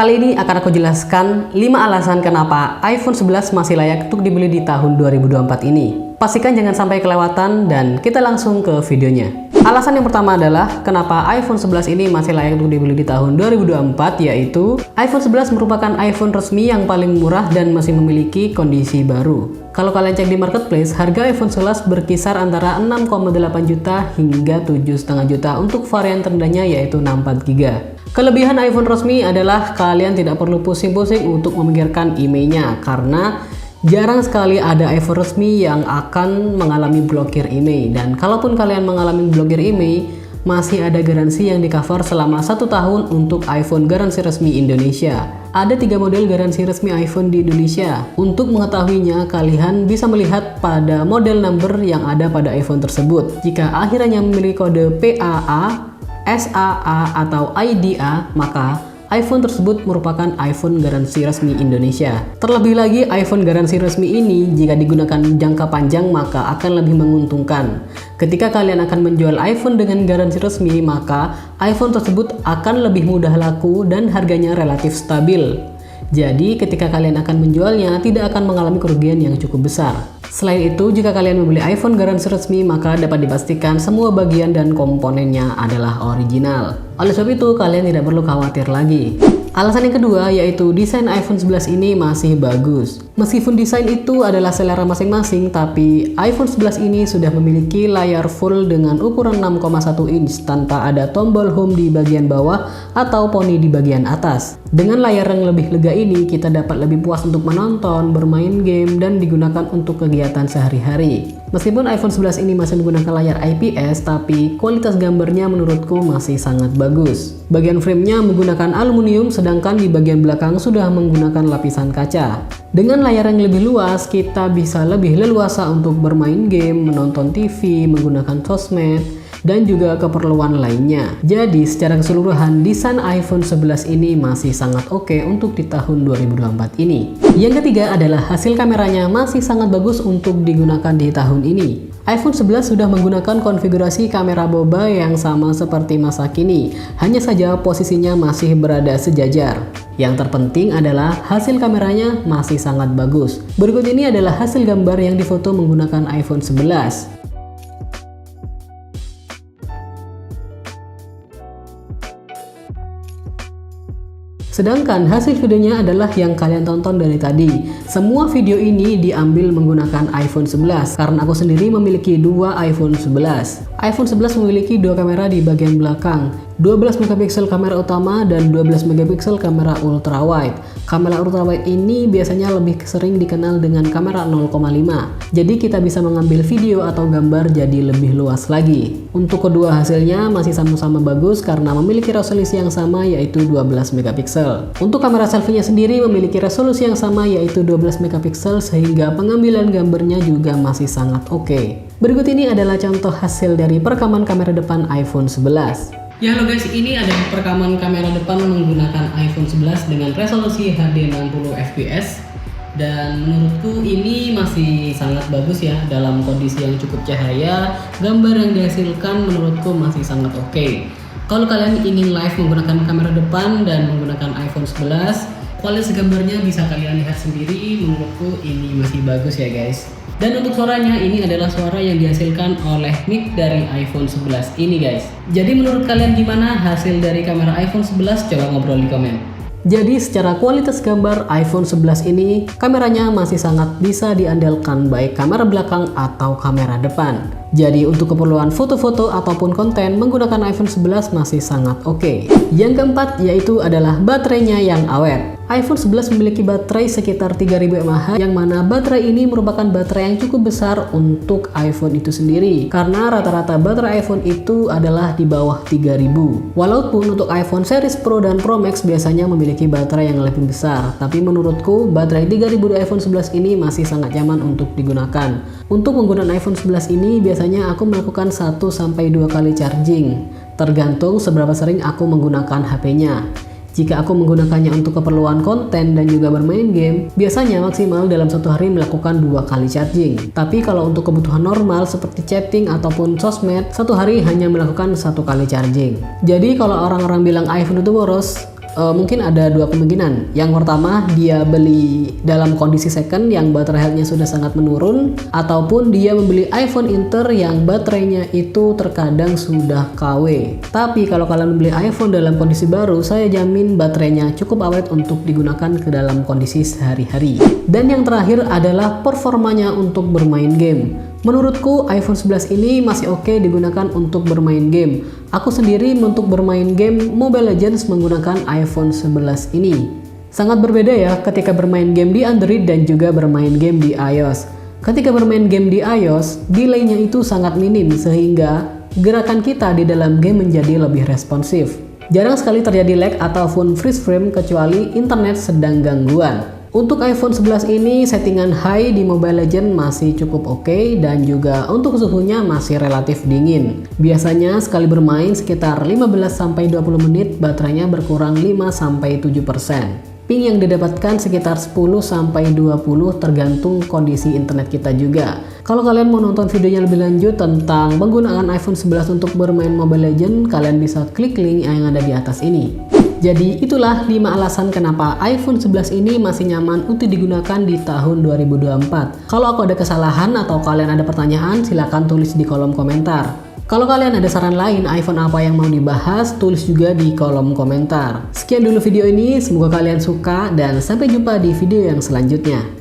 Kali ini akan aku jelaskan 5 alasan kenapa iPhone 11 masih layak untuk dibeli di tahun 2024 ini. Pastikan jangan sampai kelewatan dan kita langsung ke videonya. Alasan yang pertama adalah kenapa iPhone 11 ini masih layak untuk dibeli di tahun 2024, yaitu iPhone 11 merupakan iPhone resmi yang paling murah dan masih memiliki kondisi baru. Kalau kalian cek di marketplace, harga iPhone 11 berkisar antara 6,8 juta hingga 7,5 juta untuk varian terendahnya yaitu 64GB. Kelebihan iPhone resmi adalah kalian tidak perlu pusing-pusing untuk memikirkan IMEI-nya karena jarang sekali ada iPhone resmi yang akan mengalami blokir IMEI, dan kalaupun kalian mengalami blokir IMEI, masih ada garansi yang di cover selama 1 tahun untuk iPhone garansi resmi Indonesia. Ada 3 model garansi resmi iPhone di Indonesia. Untuk mengetahuinya, kalian bisa melihat pada model number yang ada pada iPhone tersebut. Jika akhirnya memiliki kode PAA, SAA atau IDA, maka iPhone tersebut merupakan iPhone garansi resmi Indonesia. Terlebih lagi, iPhone garansi resmi ini jika digunakan jangka panjang maka akan lebih menguntungkan. Ketika kalian akan menjual iPhone dengan garansi resmi, maka iPhone tersebut akan lebih mudah laku dan harganya relatif stabil. Jadi ketika kalian akan menjualnya tidak akan mengalami kerugian yang cukup besar. Selain itu, jika kalian membeli iPhone garansi resmi, maka dapat dipastikan semua bagian dan komponennya adalah original. Oleh sebab itu, kalian tidak perlu khawatir lagi. Alasan yang kedua yaitu desain iPhone 11 ini masih bagus. Meskipun desain itu adalah selera masing-masing, tapi iPhone 11 ini sudah memiliki layar full dengan ukuran 6,1 inch tanpa ada tombol home di bagian bawah atau poni di bagian atas. Dengan layar yang lebih lega ini, kita dapat lebih puas untuk menonton, bermain game, dan digunakan untuk kegiatan sehari-hari. Meskipun iPhone 11 ini masih menggunakan layar IPS, tapi kualitas gambarnya menurutku masih sangat bagus. Bagian framenya menggunakan aluminium, sedangkan di bagian belakang sudah menggunakan lapisan kaca. Dengan layar yang lebih luas, kita bisa lebih leluasa untuk bermain game, menonton TV, menggunakan sosmed, dan juga keperluan lainnya. Jadi secara keseluruhan, desain iPhone 11 ini masih sangat oke untuk di tahun 2024 ini. Yang ketiga adalah hasil kameranya masih sangat bagus untuk digunakan di tahun ini. iPhone 11 sudah menggunakan konfigurasi kamera boba yang sama seperti masa kini, hanya saja posisinya masih berada sejajar. Yang terpenting adalah hasil kameranya masih sangat bagus. Berikut ini adalah hasil gambar yang difoto menggunakan iPhone 11. Sedangkan hasil videonya adalah yang kalian tonton dari tadi. Semua video ini diambil menggunakan iPhone 11 karena aku sendiri memiliki 2 iPhone 11. iPhone 11 memiliki 2 kamera di bagian belakang, 12 megapiksel kamera utama dan 12 megapiksel kamera ultrawide. Kamera ultrawide ini biasanya lebih sering dikenal dengan kamera 0,5. Jadi kita bisa mengambil video atau gambar jadi lebih luas lagi. Untuk kedua hasilnya masih sama-sama bagus karena memiliki resolusi yang sama yaitu 12 megapiksel. Untuk kamera selfie-nya sendiri memiliki resolusi yang sama yaitu 12 megapiksel sehingga pengambilan gambarnya juga masih sangat oke. Berikut ini adalah contoh hasil dari perekaman kamera depan iPhone 11. Ya halo guys, ini ada perekaman kamera depan menggunakan iPhone 11 dengan resolusi HD 60 fps. Dan menurutku ini masih sangat bagus ya, dalam kondisi yang cukup cahaya, gambar yang dihasilkan menurutku masih sangat oke. Kalau kalian ingin live menggunakan kamera depan dan menggunakan iPhone 11, kualitas gambarnya bisa kalian lihat sendiri, menurutku ini masih bagus ya guys. Dan untuk suaranya, ini adalah suara yang dihasilkan oleh mic dari iPhone 11 ini guys. Jadi menurut kalian gimana hasil dari kamera iPhone 11? Coba ngobrol di komen. Jadi secara kualitas gambar iPhone 11 ini kameranya masih sangat bisa diandalkan baik kamera belakang atau kamera depan. Jadi untuk keperluan foto-foto ataupun konten menggunakan iPhone 11 masih sangat oke. Yang keempat yaitu adalah baterainya yang awet. iPhone 11 memiliki baterai sekitar 3000 mAh yang mana baterai ini merupakan baterai yang cukup besar untuk iPhone itu sendiri karena rata-rata baterai iPhone itu adalah di bawah 3000. Walaupun untuk iPhone series Pro dan Pro Max biasanya memiliki baterai yang lebih besar, tapi menurutku baterai 3000 di iPhone 11 ini masih sangat nyaman untuk digunakan. Untuk menggunakan iPhone 11 ini biasanya aku melakukan 1-2 kali charging, tergantung seberapa sering aku menggunakan HP-nya. Jika aku menggunakannya untuk keperluan konten dan juga bermain game, biasanya maksimal dalam satu hari melakukan 2 kali charging. Tapi kalau untuk kebutuhan normal seperti chatting ataupun sosmed, satu hari hanya melakukan 1 kali charging. Jadi kalau orang-orang bilang iPhone itu boros, mungkin ada dua kemungkinan. Yang pertama, dia beli dalam kondisi second yang baterai health-nya sudah sangat menurun, ataupun dia membeli iPhone Inter yang baterainya itu terkadang sudah KW. Tapi kalau kalian membeli iPhone dalam kondisi baru, saya jamin baterainya cukup awet untuk digunakan ke dalam kondisi sehari-hari. Dan yang terakhir adalah performanya untuk bermain game. Menurutku iPhone 11 ini masih oke digunakan untuk bermain game. Aku sendiri untuk bermain game Mobile Legends menggunakan iPhone 11 ini. Sangat berbeda ya ketika bermain game di Android dan juga bermain game di iOS. Ketika bermain game di iOS, delay-nya itu sangat minim sehingga gerakan kita di dalam game menjadi lebih responsif. Jarang sekali terjadi lag ataupun freeze frame kecuali internet sedang gangguan. Untuk iPhone 11 ini settingan high di Mobile Legends masih cukup oke dan juga untuk suhunya masih relatif dingin. Biasanya sekali bermain sekitar 15-20 menit baterainya berkurang 5-7%. Ping yang didapatkan sekitar 10-20 tergantung kondisi internet kita juga. Kalau kalian mau nonton videonya lebih lanjut tentang penggunaan iPhone 11 untuk bermain Mobile Legends, kalian bisa klik link yang ada di atas ini. Jadi itulah 5 alasan kenapa iPhone 11 ini masih nyaman untuk digunakan di tahun 2024. Kalau aku ada kesalahan atau kalian ada pertanyaan, silahkan tulis di kolom komentar. Kalau kalian ada saran lain iPhone apa yang mau dibahas, tulis juga di kolom komentar. Sekian dulu video ini, semoga kalian suka dan sampai jumpa di video yang selanjutnya.